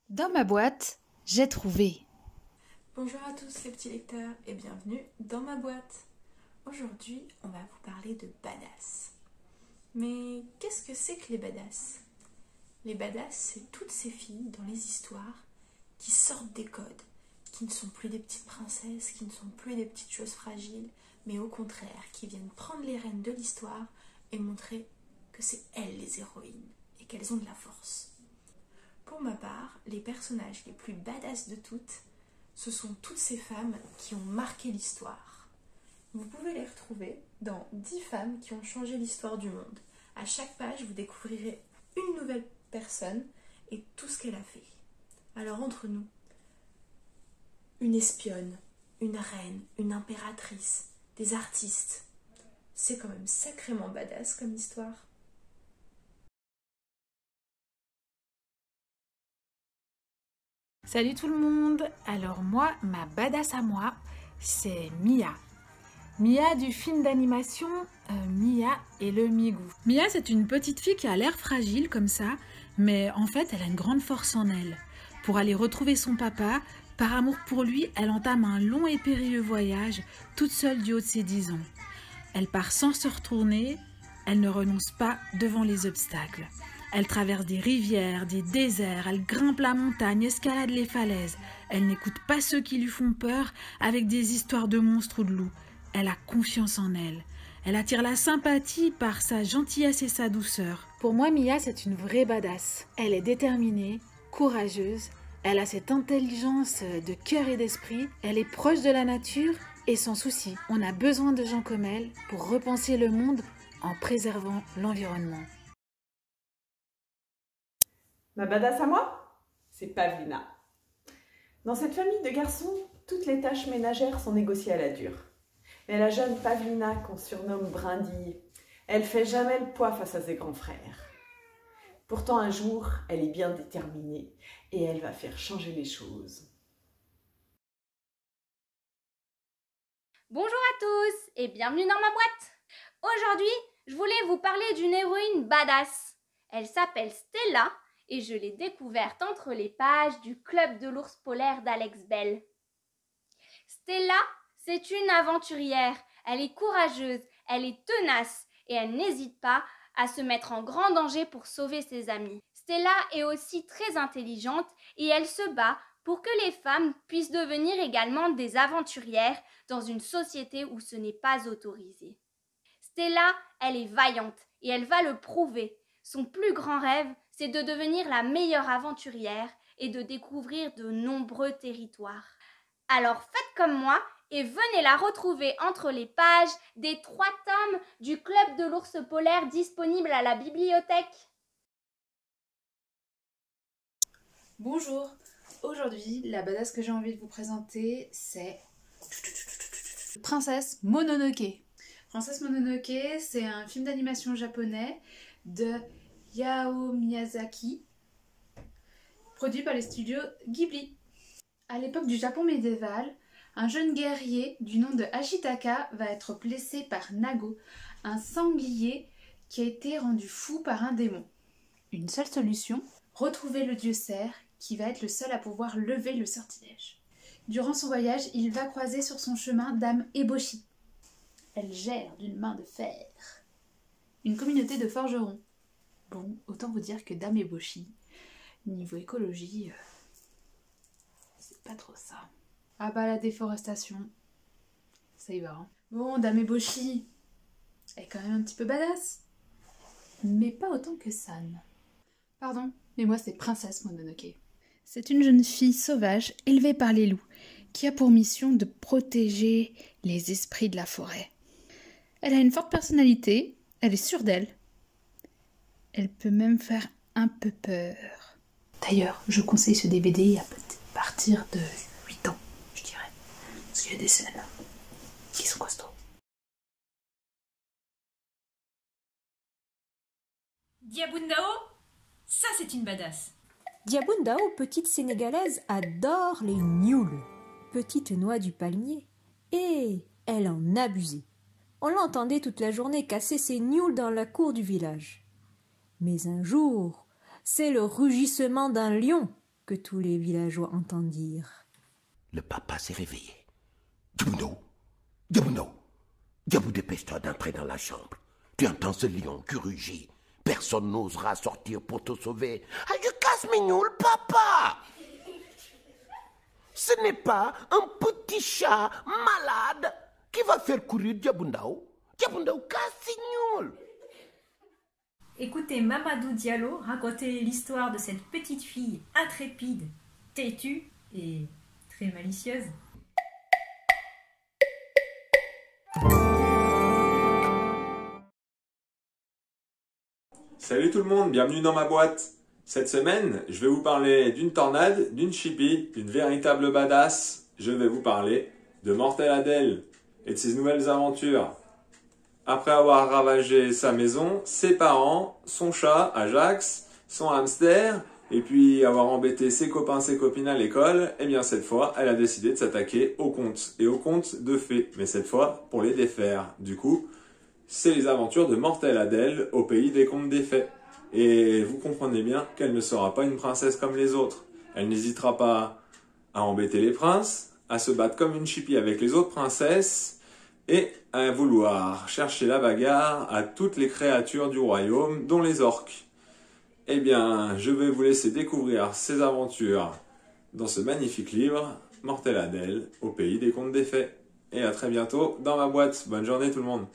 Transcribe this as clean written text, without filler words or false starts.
Dans ma boîte, j'ai trouvé. Bonjour à tous les petits lecteurs et bienvenue dans ma boîte. Aujourd'hui, on va vous parler de badass. Mais qu'est-ce que c'est que les badass? Les badass, c'est toutes ces filles dans les histoires qui sortent des codes, qui ne sont plus des petites princesses, qui ne sont plus des petites choses fragiles, mais au contraire, qui viennent prendre les rênes de l'histoire et montrer que c'est elles les héroïnes et qu'elles ont de la force. Pour ma part, les personnages les plus badass de toutes, ce sont toutes ces femmes qui ont marqué l'histoire. Vous pouvez les retrouver dans 10 femmes qui ont changé l'histoire du monde. À chaque page, vous découvrirez une nouvelle personne et tout ce qu'elle a fait. Alors entre nous, une espionne, une reine, une impératrice, des artistes, c'est quand même sacrément badass comme histoire. Salut tout le monde. Alors moi, ma badass à moi, c'est Mia. Mia du film d'animation Mia et le Migou. Mia, c'est une petite fille qui a l'air fragile comme ça, mais en fait, elle a une grande force en elle. Pour aller retrouver son papa, par amour pour lui, elle entame un long et périlleux voyage, toute seule du haut de ses 10 ans. Elle part sans se retourner, elle ne renonce pas devant les obstacles. Elle traverse des rivières, des déserts, elle grimpe la montagne, escalade les falaises. Elle n'écoute pas ceux qui lui font peur avec des histoires de monstres ou de loups. Elle a confiance en elle. Elle attire la sympathie par sa gentillesse et sa douceur. Pour moi, Mia, c'est une vraie badass. Elle est déterminée, courageuse, elle a cette intelligence de cœur et d'esprit, elle est proche de la nature et sans souci. On a besoin de gens comme elle pour repenser le monde en préservant l'environnement. Ma badass à moi, c'est Pavlina. Dans cette famille de garçons, toutes les tâches ménagères sont négociées à la dure. Mais la jeune Pavlina, qu'on surnomme Brindille, elle fait jamais le poids face à ses grands frères. Pourtant, un jour, elle est bien déterminée et elle va faire changer les choses. Bonjour à tous et bienvenue dans ma boîte. Aujourd'hui, je voulais vous parler d'une héroïne badass. Elle s'appelle Stella et je l'ai découverte entre les pages du Club de l'ours polaire d'Alex Bell. Stella, c'est une aventurière. Elle est courageuse, elle est tenace et elle n'hésite pas à se mettre en grand danger pour sauver ses amis. Stella est aussi très intelligente et elle se bat pour que les femmes puissent devenir également des aventurières dans une société où ce n'est pas autorisé. Stella, elle est vaillante et elle va le prouver. Son plus grand rêve, c'est de devenir la meilleure aventurière et de découvrir de nombreux territoires. Alors faites comme moi et venez la retrouver entre les pages des 3 tomes du Club de l'ours polaire disponible à la bibliothèque. Bonjour, aujourd'hui la badass que j'ai envie de vous présenter c'est Princesse Mononoke. Princesse Mononoke, c'est un film d'animation japonais de Hayao Miyazaki, produit par les studios Ghibli. À l'époque du Japon médiéval, un jeune guerrier du nom de Ashitaka va être blessé par Nago, un sanglier qui a été rendu fou par un démon. Une seule solution, retrouver le dieu cerf qui va être le seul à pouvoir lever le sortilège. Durant son voyage, il va croiser sur son chemin Dame Eboshi. Elle gère d'une main de fer une communauté de forgerons. Bon, autant vous dire que Dame Eboshi, niveau écologie, c'est pas trop ça. Ah bah la déforestation, ça y va. Hein. Bon, Dame Eboshi, elle est quand même un petit peu badass. Mais pas autant que San. Pardon, mais moi c'est Princesse Mononoke. C'est une jeune fille sauvage élevée par les loups qui a pour mission de protéger les esprits de la forêt. Elle a une forte personnalité, elle est sûre d'elle. Elle peut même faire un peu peur. D'ailleurs, je conseille ce DVD à partir de 8 ans, je dirais. Parce qu'il y a des scènes qui sont costauds. Diabundao, ça c'est une badass. Diabundao, petite sénégalaise, adore les nioules, petite noix du palmier. Et elle en abusait. On l'entendait toute la journée casser ses nioules dans la cour du village. Mais un jour, c'est le rugissement d'un lion que tous les villageois entendirent. Le papa s'est réveillé. Diabouno, Diabouno, Diabou, dépêche-toi d'entrer dans la chambre. Tu entends ce lion qui rugit. Personne n'osera sortir pour te sauver. Ah, je casse mes nouilles, papa! Ce n'est pas un petit chat malade qui va faire courir Diaboundao. Diaboundao casse ses nouilles. Écoutez Mamadou Diallo raconter l'histoire de cette petite fille intrépide, têtue et très malicieuse. Salut tout le monde, bienvenue dans ma boîte. Cette semaine, je vais vous parler d'une tornade, d'une chipie, d'une véritable badass. Je vais vous parler de Mortel Adèle et de ses nouvelles aventures. Après avoir ravagé sa maison, ses parents, son chat, Ajax, son hamster, et puis avoir embêté ses copains, ses copines à l'école, eh bien cette fois, elle a décidé de s'attaquer aux contes, et aux contes de fées, mais cette fois pour les défaire. Du coup, c'est les aventures de Mortel Adèle au pays des contes des fées. Et vous comprenez bien qu'elle ne sera pas une princesse comme les autres. Elle n'hésitera pas à embêter les princes, à se battre comme une chipie avec les autres princesses, et à vouloir chercher la bagarre à toutes les créatures du royaume, dont les orques. Eh bien, je vais vous laisser découvrir ces aventures dans ce magnifique livre, Mortel Adèle, au pays des contes des fées. Et à très bientôt dans ma boîte. Bonne journée tout le monde.